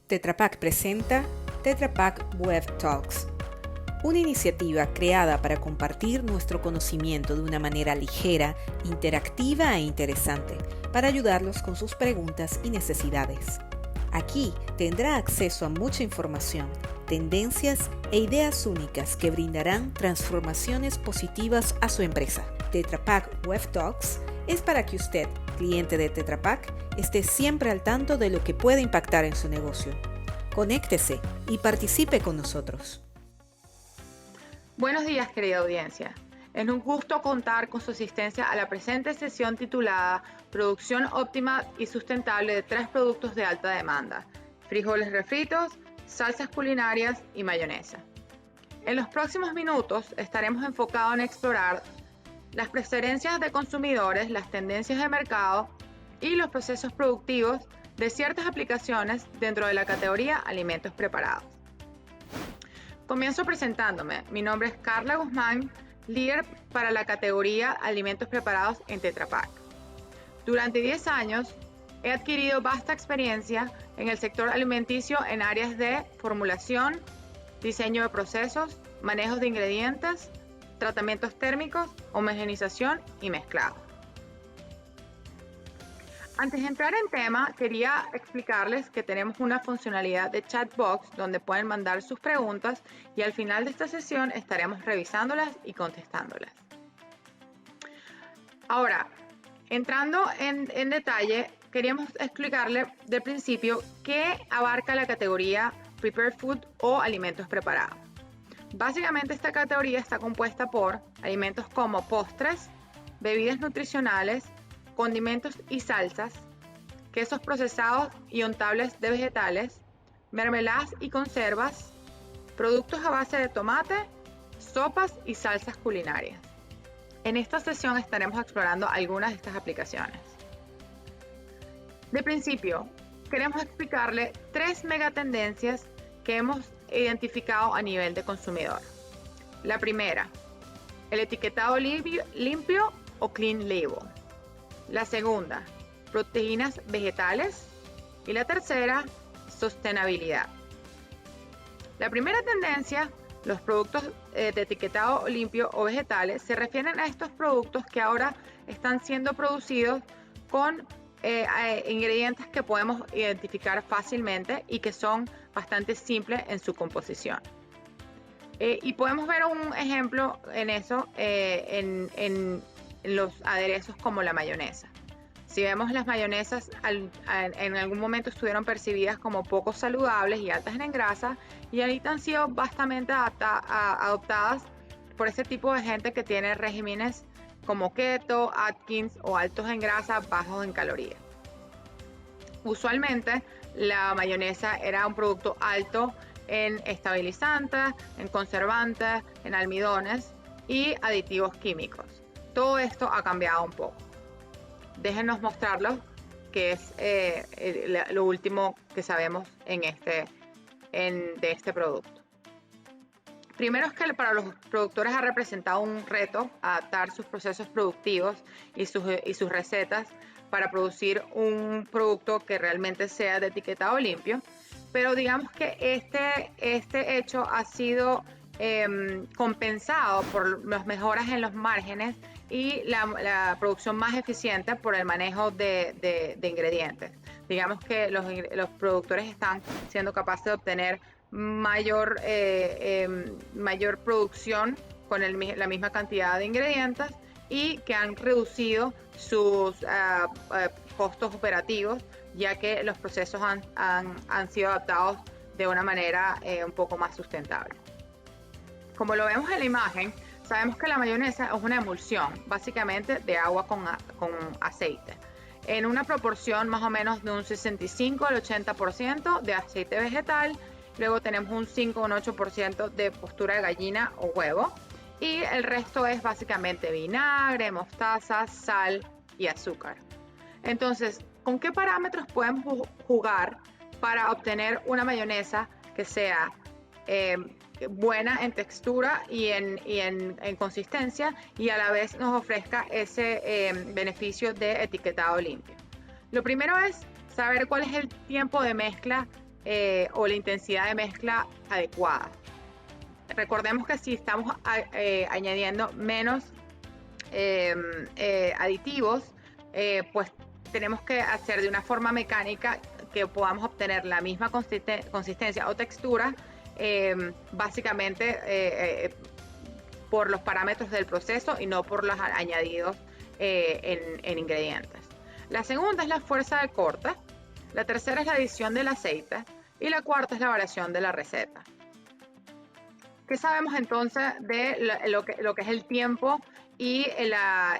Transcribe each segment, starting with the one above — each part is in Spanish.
Tetra Pak presenta Tetra Pak Web Talks, una iniciativa creada para compartir nuestro conocimiento de una manera ligera, interactiva e interesante, para ayudarlos con sus preguntas y necesidades. Aquí tendrá acceso a mucha información, tendencias e ideas únicas que brindarán transformaciones positivas a su empresa. Tetra Pak Web Talks es para que usted, cliente de Tetra Pak, esté siempre al tanto de lo que puede impactar en su negocio. Conéctese y participe con nosotros. Buenos días, querida audiencia. Es un gusto contar con su asistencia a la presente sesión titulada Producción óptima y sustentable de 3 productos de alta demanda: frijoles refritos, salsas culinarias y mayonesa. En los próximos minutos estaremos enfocados en explorar las preferencias de consumidores, las tendencias de mercado y los procesos productivos de ciertas aplicaciones dentro de la categoría alimentos preparados. Comienzo presentándome. Mi nombre es Carla Guzmán, líder para la categoría alimentos preparados en Tetra Pak. Durante 10 años he adquirido vasta experiencia en el sector alimenticio en áreas de formulación, diseño de procesos, manejo de ingredientes, tratamientos térmicos, homogenización y mezclado. Antes de entrar en tema, quería explicarles que tenemos una funcionalidad de chat box donde pueden mandar sus preguntas y al final de esta sesión estaremos revisándolas y contestándolas. Ahora, entrando en detalle, queríamos explicarles del principio qué abarca la categoría Prepared Food o alimentos preparados. Básicamente esta categoría está compuesta por alimentos como postres, bebidas nutricionales, condimentos y salsas, quesos procesados y untables de vegetales, mermeladas y conservas, productos a base de tomate, sopas y salsas culinarias. En esta sesión estaremos explorando algunas de estas aplicaciones. De principio, queremos explicarle 3 megatendencias que hemos identificado a nivel de consumidor. La primera, el etiquetado limpio o clean label. La segunda, proteínas vegetales. Y la tercera, sostenibilidad. La primera tendencia, los productos de etiquetado limpio o vegetales, se refieren a estos productos que ahora están siendo producidos con ingredientes que podemos identificar fácilmente y que son bastante simples en su composición. Y podemos ver un ejemplo en eso en los aderezos como la mayonesa. Si vemos, las mayonesas en algún momento estuvieron percibidas como poco saludables y altas en grasa, y ahorita han sido bastante adoptadas por ese tipo de gente que tiene regímenes como keto, Atkins o altos en grasa, bajos en calorías. Usualmente la mayonesa era un producto alto en estabilizantes, en conservantes, en almidones y aditivos químicos. Todo esto ha cambiado un poco. Déjenos mostrarlo, que es lo último que sabemos de este producto. Primero es que para los productores ha representado un reto adaptar sus procesos productivos y sus recetas para producir un producto que realmente sea de etiquetado limpio, pero digamos que este hecho ha sido compensado por las mejoras en los márgenes y la producción más eficiente por el manejo de ingredientes. Digamos que los productores están siendo capaces de obtener mayor producción con la misma cantidad de ingredientes y que han reducido sus costos operativos, ya que los procesos han sido adaptados de una manera un poco más sustentable. Como lo vemos en la imagen, sabemos que la mayonesa es una emulsión, básicamente de agua con aceite, en una proporción más o menos de un 65 al 80% de aceite vegetal. Luego tenemos un 5 o un 8% de postura de gallina o huevo, y el resto es básicamente vinagre, mostaza, sal y azúcar. Entonces, ¿con qué parámetros podemos jugar para obtener una mayonesa que sea buena en textura y en consistencia, y a la vez nos ofrezca ese beneficio de etiquetado limpio? Lo primero es saber cuál es el tiempo de mezcla o la intensidad de mezcla adecuada. Recordemos que si estamos añadiendo menos aditivos, pues tenemos que hacer de una forma mecánica que podamos obtener la misma consistencia o textura, básicamente por los parámetros del proceso y no por los añadidos en ingredientes. La segunda es la fuerza de corte, la tercera es la adición del aceite y la cuarta es la variación de la receta. ¿Qué sabemos entonces de lo que es el tiempo y la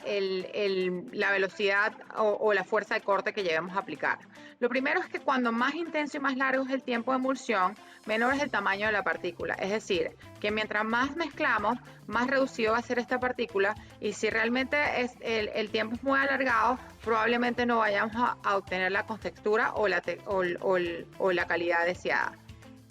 velocidad o la fuerza de corte que lleguemos a aplicar? Lo primero es que cuando más intenso y más largo es el tiempo de emulsión, menor es el tamaño de la partícula. Es decir, que mientras más mezclamos, más reducido va a ser esta partícula, y si realmente el tiempo es muy alargado, probablemente no vayamos a obtener la contextura o la calidad deseada.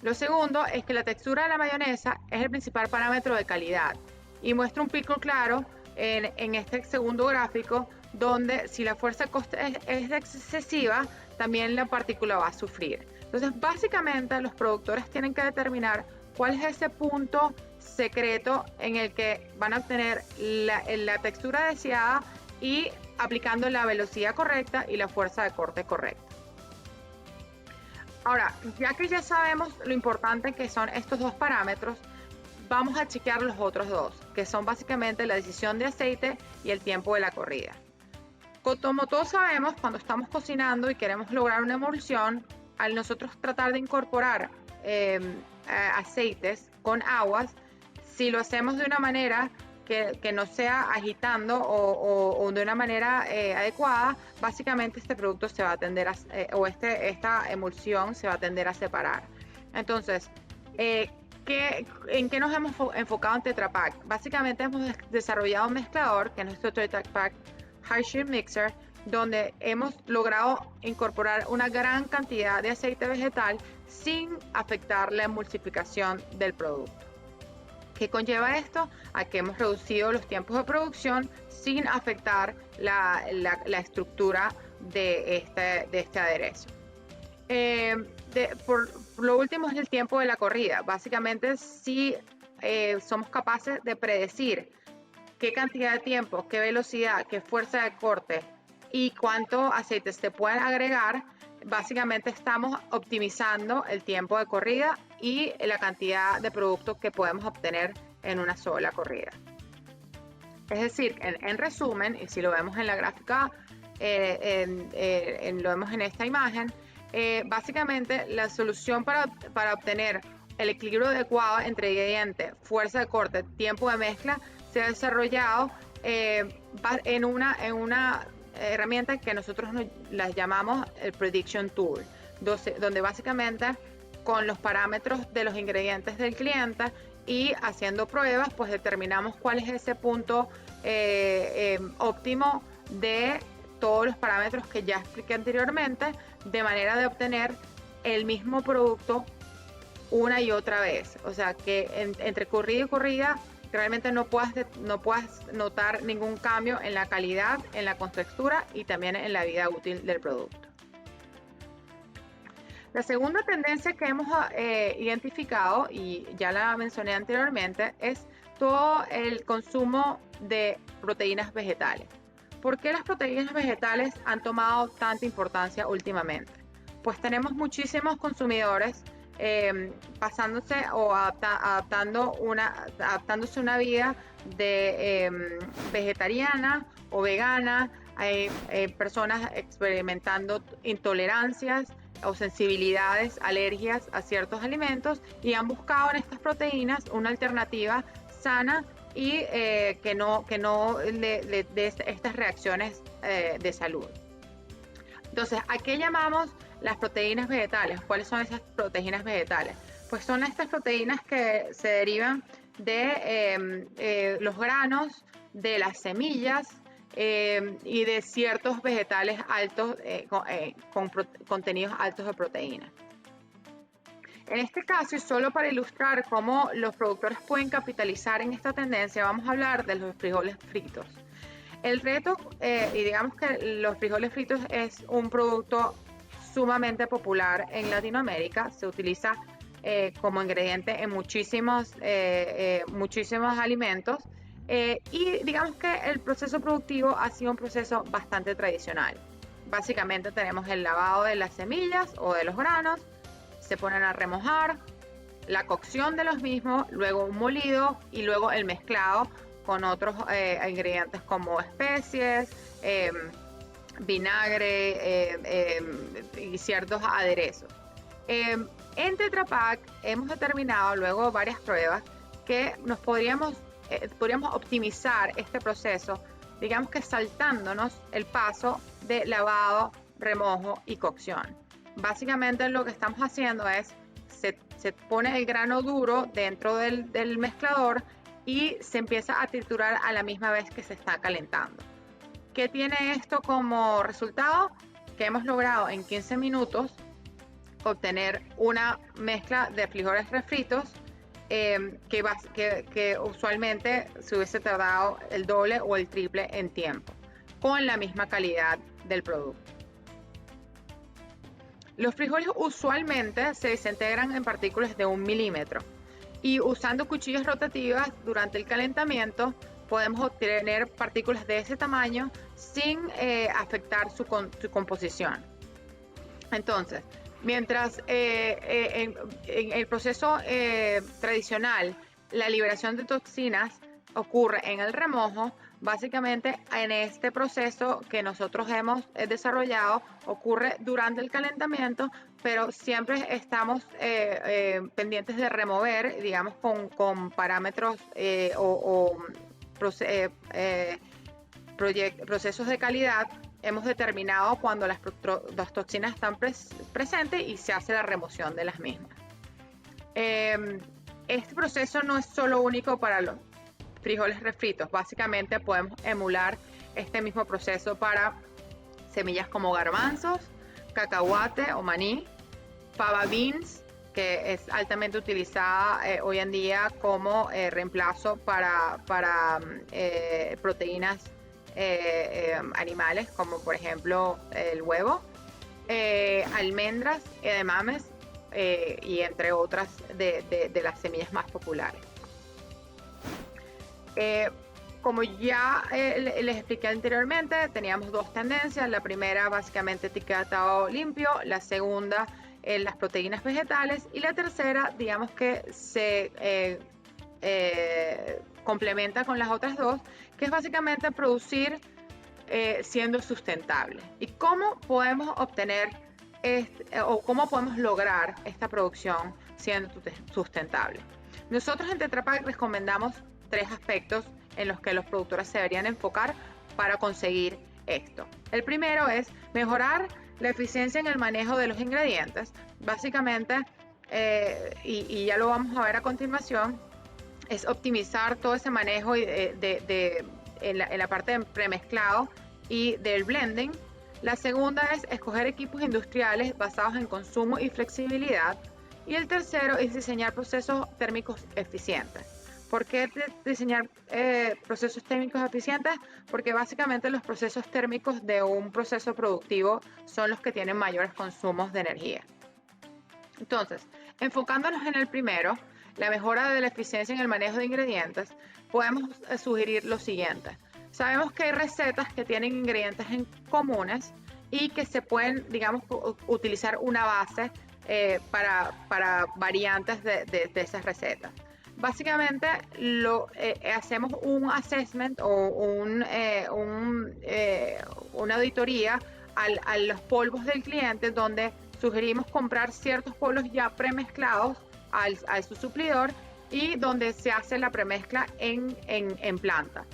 Lo segundo es que la textura de la mayonesa es el principal parámetro de calidad y muestra un pico claro en este segundo gráfico, donde si la fuerza de corte es excesiva, también la partícula va a sufrir. Entonces, básicamente los productores tienen que determinar cuál es ese punto secreto en el que van a obtener la textura deseada y aplicando la velocidad correcta y la fuerza de corte correcta. Ahora, ya que ya sabemos lo importante que son estos dos parámetros, vamos a chequear los otros dos, que son básicamente la decisión de aceite y el tiempo de la corrida. Como todos sabemos, cuando estamos cocinando y queremos lograr una emulsión, al nosotros tratar de incorporar aceites con aguas, si lo hacemos de una manera que no sea agitando o de una manera adecuada, básicamente este producto se va a tender esta emulsión se va a tender a separar. Entonces, ¿en qué nos hemos enfocado en Tetra Pak? Básicamente hemos desarrollado un mezclador, que es nuestro Tetra Pak High Shear Mixer, donde hemos logrado incorporar una gran cantidad de aceite vegetal sin afectar la emulsificación del producto. ¿Qué conlleva esto? A que hemos reducido los tiempos de producción sin afectar la estructura de este aderezo. Por lo último es el tiempo de la corrida. Básicamente, si somos capaces de predecir qué cantidad de tiempo, qué velocidad, qué fuerza de corte y cuánto aceite se pueden agregar, básicamente estamos optimizando el tiempo de corrida y la cantidad de productos que podemos obtener en una sola corrida. Es decir, en resumen, y si lo vemos en la gráfica, lo vemos en esta imagen, básicamente la solución para obtener el equilibrio adecuado entre ingredientes, fuerza de corte, tiempo de mezcla, se ha desarrollado en una herramienta que nosotros las llamamos el Prediction Tool, donde básicamente con los parámetros de los ingredientes del cliente y haciendo pruebas, pues determinamos cuál es ese punto óptimo de todos los parámetros que ya expliqué anteriormente, de manera de obtener el mismo producto una y otra vez. O sea que entre corrida y corrida realmente no puedas notar ningún cambio en la calidad, en la contextura y también en la vida útil del producto. La segunda tendencia que hemos identificado, y ya la mencioné anteriormente, es todo el consumo de proteínas vegetales. ¿Por qué las proteínas vegetales han tomado tanta importancia últimamente? Pues tenemos muchísimos consumidores pasándose o adaptándose una vida de vegetariana o vegana. Hay personas experimentando intolerancias o sensibilidades, alergias a ciertos alimentos, y han buscado en estas proteínas una alternativa sana y que no le dé estas reacciones de salud. Entonces, ¿a qué llamamos las proteínas vegetales? ¿Cuáles son esas proteínas vegetales? Pues son estas proteínas que se derivan de los granos, de las semillas y de ciertos vegetales altos con contenidos altos de proteína. En este caso, y solo para ilustrar cómo los productores pueden capitalizar en esta tendencia, vamos a hablar de los frijoles fritos. El reto, y digamos que los frijoles fritos es un producto sumamente popular en Latinoamérica. Se utiliza como ingrediente en muchísimos alimentos. Y digamos que el proceso productivo ha sido un proceso bastante tradicional. Básicamente tenemos el lavado de las semillas o de los granos, se ponen a remojar, la cocción de los mismos, luego un molido y luego el mezclado con otros ingredientes como especies, vinagre y ciertos aderezos. En Tetra Pak hemos determinado luego varias pruebas que podríamos optimizar este proceso, digamos que saltándonos el paso de lavado, remojo y cocción. Básicamente lo que estamos haciendo es se pone el grano duro dentro del mezclador y se empieza a triturar a la misma vez que se está calentando. ¿Qué tiene esto como resultado? Que hemos logrado en 15 minutos obtener una mezcla de frijoles refritos que usualmente se hubiese tardado el doble o el triple en tiempo, con la misma calidad del producto. Los frijoles usualmente se desintegran en partículas de 1 milímetro y usando cuchillas rotativas durante el calentamiento podemos obtener partículas de ese tamaño sin afectar su composición. Entonces, mientras en el proceso tradicional la liberación de toxinas ocurre en el remojo, básicamente en este proceso que nosotros hemos desarrollado ocurre durante el calentamiento, pero siempre estamos pendientes de remover, digamos, con parámetros procesos de calidad. Hemos determinado cuando las toxinas están presentes y se hace la remoción de las mismas. Este proceso no es solo único para los frijoles refritos. Básicamente podemos emular este mismo proceso para semillas como garbanzos, cacahuate o maní, fava beans, que es altamente utilizada hoy en día como reemplazo para proteínas animales, como por ejemplo el huevo, almendras, edamames y entre otras de las semillas más populares. Como ya les expliqué anteriormente, teníamos dos tendencias. La primera, básicamente etiquetado limpio. La segunda, las proteínas vegetales. Y la tercera, digamos que se complementa con las otras dos, que es básicamente producir siendo sustentable. ¿Y cómo podemos obtener o cómo podemos lograr esta producción siendo sustentable? Nosotros en Tetra Pak recomendamos 3 aspectos en los que los productores se deberían enfocar para conseguir esto. El primero es mejorar la eficiencia en el manejo de los ingredientes. Básicamente, y ya lo vamos a ver a continuación, es optimizar todo ese manejo en la parte de premezclado y del blending. La segunda es escoger equipos industriales basados en consumo y flexibilidad. Y el tercero es diseñar procesos térmicos eficientes. ¿Por qué diseñar procesos térmicos eficientes? Porque básicamente los procesos térmicos de un proceso productivo son los que tienen mayores consumos de energía. Entonces, enfocándonos en el primero, la mejora de la eficiencia en el manejo de ingredientes, podemos sugerir lo siguiente. Sabemos que hay recetas que tienen ingredientes en comunes y que se pueden, digamos, utilizar una base para variantes de esas recetas. Básicamente hacemos un assessment o una auditoría a los polvos del cliente, donde sugerimos comprar ciertos polvos ya premezclados a su suplidor y donde se hace la premezcla en planta.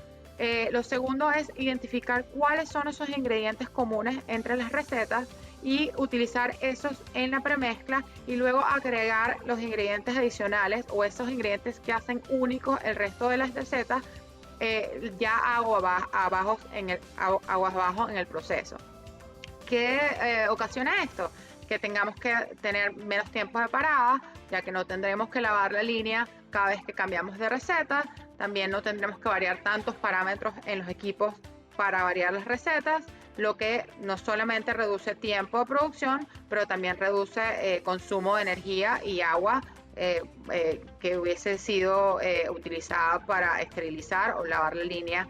Lo segundo es identificar cuáles son esos ingredientes comunes entre las recetas y utilizar esos en la premezcla y luego agregar los ingredientes adicionales o esos ingredientes que hacen únicos el resto de las recetas ya aguas abajo en el proceso. ¿Qué ocasiona esto? Que tengamos que tener menos tiempo de parada, ya que no tendremos que lavar la línea cada vez que cambiamos de receta. También no tendremos que variar tantos parámetros en los equipos para variar las recetas. lo que no solamente reduce tiempo de producción, pero también reduce consumo de energía y agua que hubiese sido utilizada para esterilizar o lavar la línea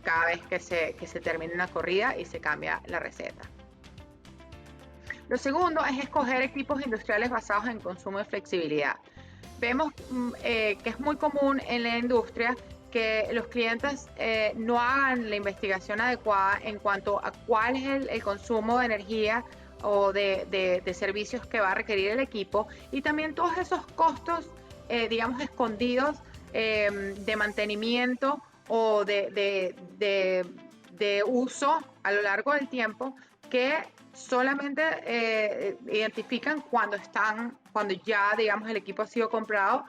cada vez que se termine una corrida y se cambia la receta. Lo segundo es escoger equipos industriales basados en consumo y flexibilidad. Vemos que es muy común en la industria que los clientes no hagan la investigación adecuada en cuanto a cuál es el consumo de energía o de servicios que va a requerir el equipo, y también todos esos costos, digamos, escondidos de mantenimiento o de uso a lo largo del tiempo, que solamente identifican cuando ya, digamos, el equipo ha sido comprado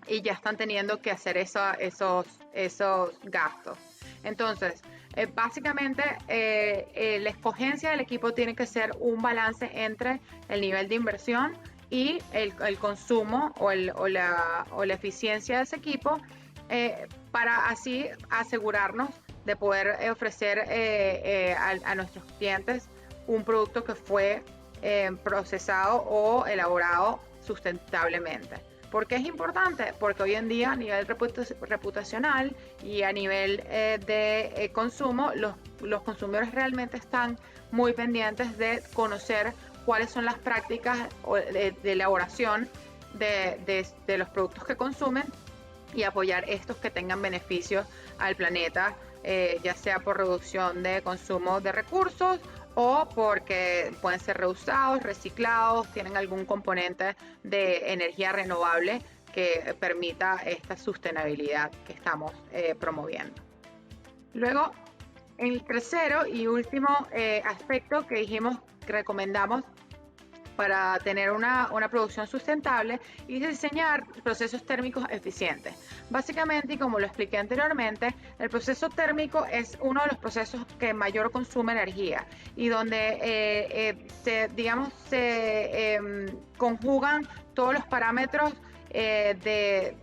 y ya están teniendo que hacer esos gastos. Entonces, básicamente, la escogencia del equipo tiene que ser un balance entre el nivel de inversión y el consumo o la eficiencia de ese equipo, para así asegurarnos de poder ofrecer a nuestros clientes un producto que fue procesado o elaborado sustentablemente. ¿Por qué es importante? Porque hoy en día, a nivel reputacional y a nivel de consumo, los consumidores realmente están muy pendientes de conocer cuáles son las prácticas de elaboración de los productos que consumen, y apoyar estos que tengan beneficios al planeta, ya sea por reducción de consumo de recursos o porque pueden ser reusados, reciclados, tienen algún componente de energía renovable que permita esta sostenibilidad que estamos promoviendo. Luego, el tercero y último aspecto que dijimos que recomendamos para tener una producción sustentable y diseñar procesos térmicos eficientes. Básicamente, y como lo expliqué anteriormente, el proceso térmico es uno de los procesos que mayor consume energía y donde se conjugan todos los parámetros de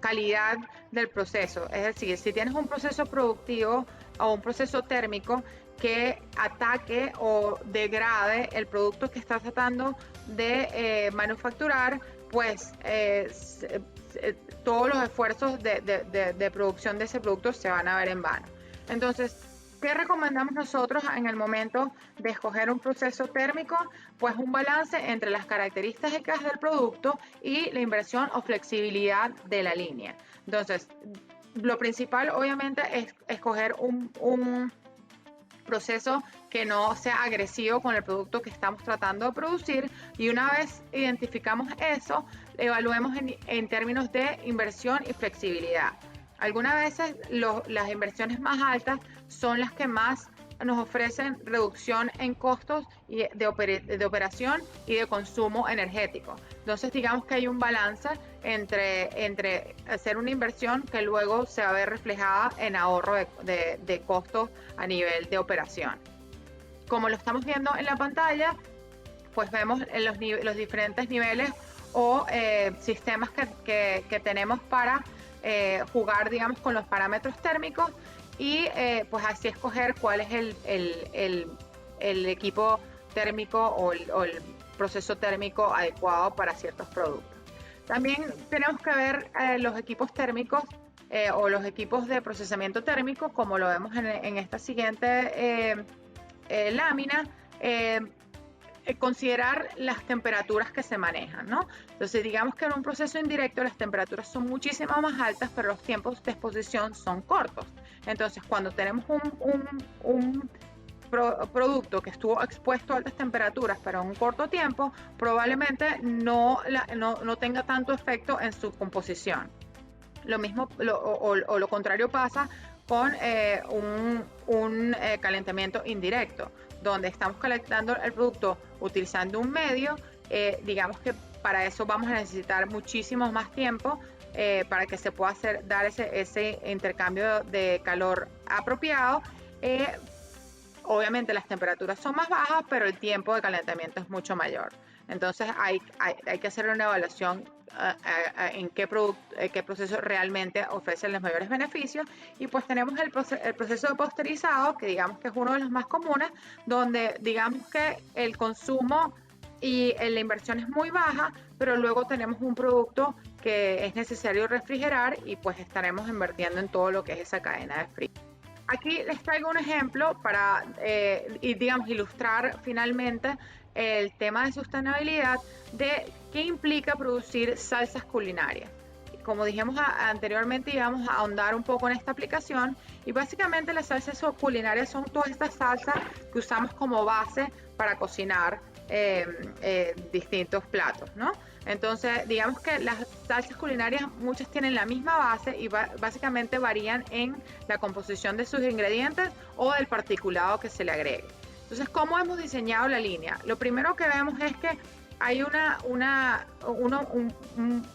calidad del proceso. Es decir, si tienes un proceso productivo o un proceso térmico que ataque o degrade el producto que estás tratando de manufacturar, pues todos los esfuerzos de producción de ese producto se van a ver en vano. Entonces, ¿qué recomendamos nosotros en el momento de escoger un proceso térmico? Pues un balance entre las características del producto y la inversión o flexibilidad de la línea. Entonces, lo principal obviamente es escoger un proceso que no sea agresivo con el producto que estamos tratando de producir, y una vez identificamos eso, evaluemos en términos de inversión y flexibilidad. Algunas veces las inversiones más altas son las que más nos ofrecen reducción en costos de operación y de consumo energético. Entonces, digamos que hay un balance entre hacer una inversión que luego se va a ver reflejada en ahorro de costos a nivel de operación. Como lo estamos viendo en la pantalla, pues vemos los diferentes niveles o sistemas que tenemos para jugar, digamos, con los parámetros térmicos, y pues así escoger cuál es el equipo térmico o el proceso térmico adecuado para ciertos productos. También tenemos que ver los equipos térmicos o los equipos de procesamiento térmico, como lo vemos en esta siguiente lámina. Considerar las temperaturas que se manejan, ¿no? Entonces, digamos que en un proceso indirecto las temperaturas son muchísimo más altas, pero los tiempos de exposición son cortos. Entonces, cuando tenemos un producto que estuvo expuesto a altas temperaturas pero en un corto tiempo, probablemente no tenga tanto efecto en su composición. Lo mismo o lo contrario pasa con un calentamiento indirecto, donde estamos calentando el producto utilizando un medio. Digamos que para eso vamos a necesitar muchísimo más tiempo para que se pueda dar ese intercambio de calor apropiado. Obviamente las temperaturas son más bajas, pero el tiempo de calentamiento es mucho mayor. Entonces hay que hacer una evaluación en qué proceso realmente ofrece los mayores beneficios. Y pues tenemos el proceso de posterizado, que digamos que es uno de los más comunes, donde digamos que el consumo y la inversión es muy baja, pero luego tenemos un producto que es necesario refrigerar y pues estaremos invirtiendo en todo lo que es esa cadena de frío. Aquí les traigo un ejemplo para, digamos, ilustrar finalmente el tema de sustentabilidad de qué implica producir salsas culinarias. Como dijimos anteriormente, íbamos a ahondar un poco en esta aplicación y básicamente las salsas culinarias son todas estas salsas que usamos como base para cocinar distintos platos, ¿no? Entonces, digamos que las salsas culinarias muchas tienen la misma base y básicamente varían en la composición de sus ingredientes o del particulado que se le agregue. Entonces, ¿cómo hemos diseñado la línea? Lo primero que vemos es que hay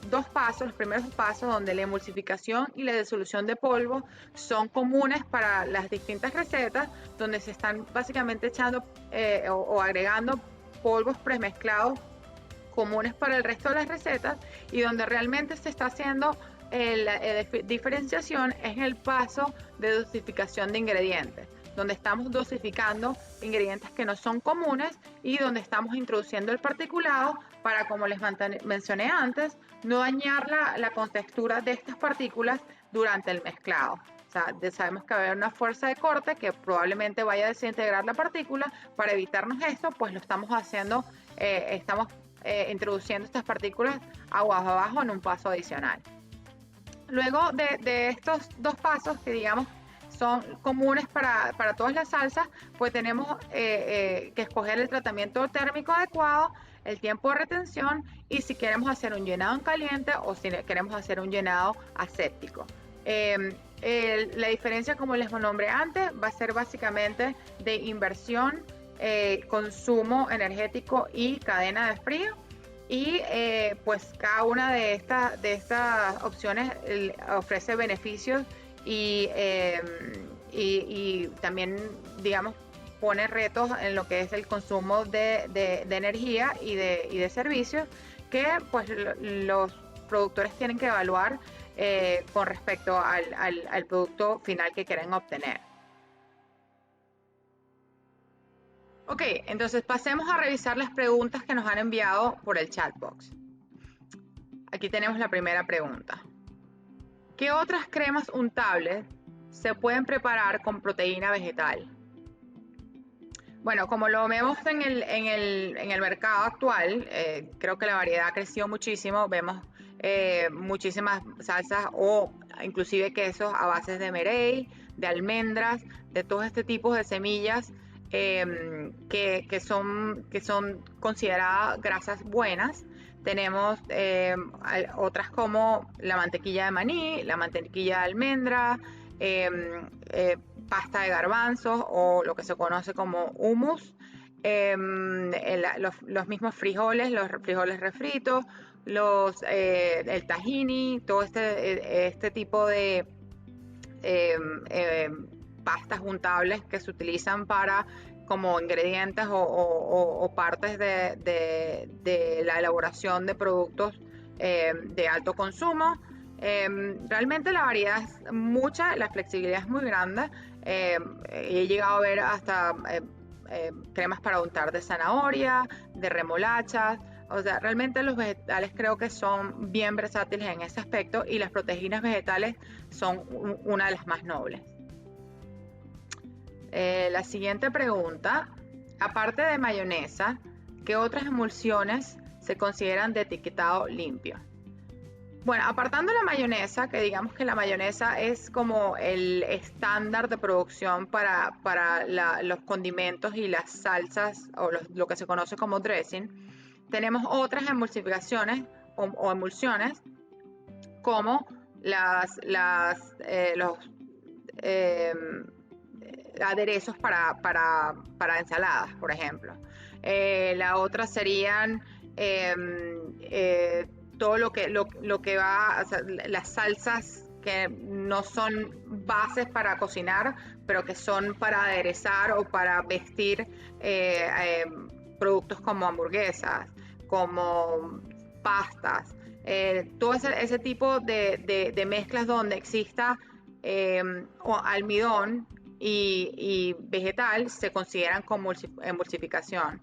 dos pasos, los primeros pasos donde la emulsificación y la disolución de polvo son comunes para las distintas recetas, donde se están básicamente echando o agregando polvos premezclados comunes para el resto de las recetas, y donde realmente se está haciendo la diferenciación es en el paso de dosificación de ingredientes, donde estamos dosificando ingredientes que no son comunes y donde estamos introduciendo el particulado para, como les mencioné antes, no dañar la contextura de estas partículas durante el mezclado. O sea, sabemos que va a haber una fuerza de corte que probablemente vaya a desintegrar la partícula. Para evitarnos esto, pues lo estamos haciendo, estamos introduciendo estas partículas aguas abajo en un paso adicional. Luego de estos dos pasos, que digamos son comunes para todas las salsas, pues tenemos que escoger el tratamiento térmico adecuado, el tiempo de retención y si queremos hacer un llenado en caliente o si queremos hacer un llenado aséptico. La diferencia, como les nombré antes, va a ser básicamente de inversión, consumo energético y cadena de frío. Y pues cada una de estas opciones ofrece beneficios y también, digamos, pone retos en lo que es el consumo de energía y de servicios que pues los productores tienen que evaluar con respecto al producto final que quieren obtener. Ok, entonces pasemos a revisar las preguntas que nos han enviado por el chat box. Aquí tenemos la primera pregunta. ¿Qué otras cremas untables se pueden preparar con proteína vegetal? Bueno, como lo vemos en el mercado actual, creo que la variedad ha crecido muchísimo. Vemos muchísimas salsas o inclusive quesos a base de merey, de almendras, de todo este tipo de semillas que son consideradas grasas buenas. Tenemos otras como la mantequilla de maní, la mantequilla de almendra, pasta de garbanzos o lo que se conoce como hummus, los mismos frijoles, los frijoles refritos, el tahini, todo este tipo de pastas untables que se utilizan como ingredientes o partes de la elaboración de productos de alto consumo. Realmente la variedad es mucha, la flexibilidad es muy grande. He llegado a ver hasta cremas para untar de zanahoria, de remolachas. O sea, realmente los vegetales creo que son bien versátiles en ese aspecto y las proteínas vegetales son una de las más nobles. La siguiente pregunta, aparte de mayonesa, ¿qué otras emulsiones se consideran de etiquetado limpio? Bueno, apartando la mayonesa, que digamos que la mayonesa es como el estándar de producción para los condimentos y las salsas o lo que se conoce como dressing, tenemos otras emulsificaciones o emulsiones como los aderezos para ensaladas, por ejemplo. La otra serían todo lo que va, o sea, las salsas que no son bases para cocinar, pero que son para aderezar o para vestir productos como hamburguesas. como pastas, todo ese tipo de mezclas donde exista almidón y vegetal se consideran como emulsificación.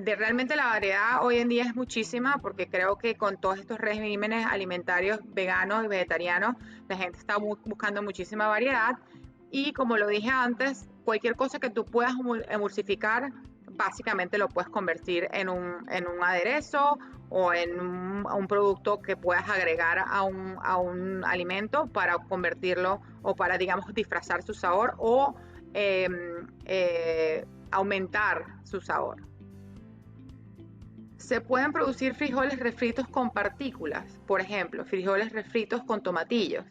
Realmente la variedad hoy en día es muchísima, porque creo que con todos estos regímenes alimentarios veganos y vegetarianos la gente está buscando muchísima variedad, y como lo dije antes, cualquier cosa que tú puedas emulsificar básicamente lo puedes convertir en un aderezo o en un producto que puedas agregar a un alimento para convertirlo, o para, digamos, disfrazar su sabor o aumentar su sabor. Se pueden producir frijoles refritos con partículas, por ejemplo, frijoles refritos con tomatillos.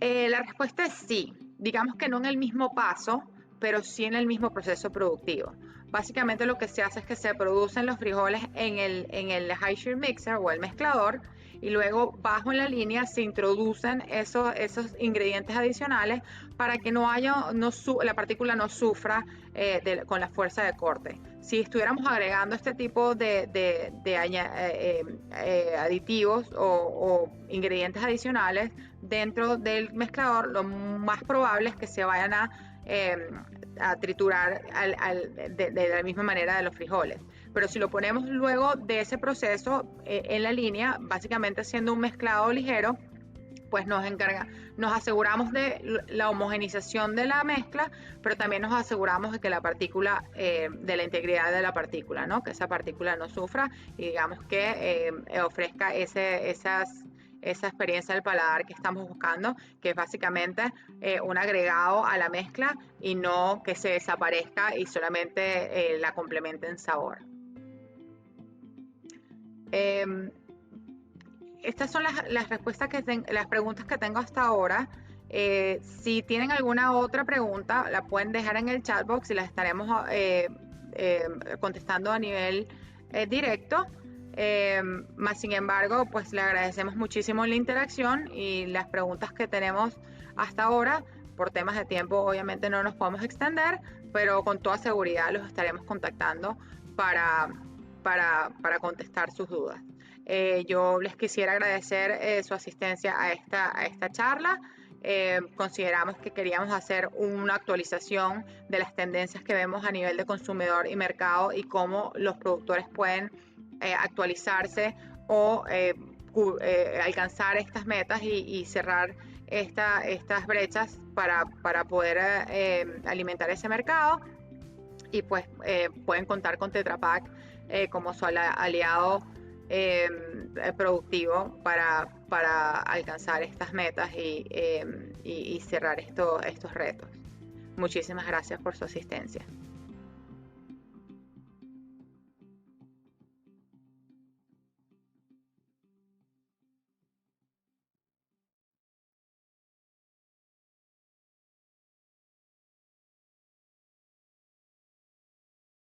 La respuesta es sí. Digamos que no en el mismo paso, pero sí en el mismo proceso productivo. Básicamente lo que se hace es que se producen los frijoles en el high shear mixer o el mezclador, y luego bajo en la línea se introducen esos ingredientes adicionales para que la partícula no sufra con la fuerza de corte. Si estuviéramos agregando este tipo de aditivos o ingredientes adicionales dentro del mezclador, lo más probable es que se vayan a triturar de la misma manera de los frijoles. Pero si lo ponemos luego de ese proceso en la línea, básicamente haciendo un mezclado ligero, pues nos aseguramos de la homogenización de la mezcla, pero también nos aseguramos de que la partícula, de la integridad de la partícula, ¿no? Que esa partícula no sufra, y digamos que ofrezca esa experiencia del paladar que estamos buscando, que es básicamente un agregado a la mezcla, y no que se desaparezca y solamente la complemente en sabor. Estas son las respuestas las preguntas que tengo hasta ahora. Si tienen alguna otra pregunta, la pueden dejar en el chat box y las estaremos contestando a nivel directo. Más sin embargo, pues le agradecemos muchísimo la interacción y las preguntas que tenemos hasta ahora. Por temas de tiempo, obviamente no nos podemos extender, pero con toda seguridad los estaremos contactando para contestar sus dudas. Yo les quisiera agradecer su asistencia a esta charla. Consideramos que queríamos hacer una actualización de las tendencias que vemos a nivel de consumidor y mercado, y cómo los productores pueden actualizarse o alcanzar estas metas y cerrar estas brechas para poder alimentar ese mercado. Y pues pueden contar con Tetra Pak como su aliado productivo para alcanzar estas metas y cerrar estos retos. Muchísimas gracias por su asistencia.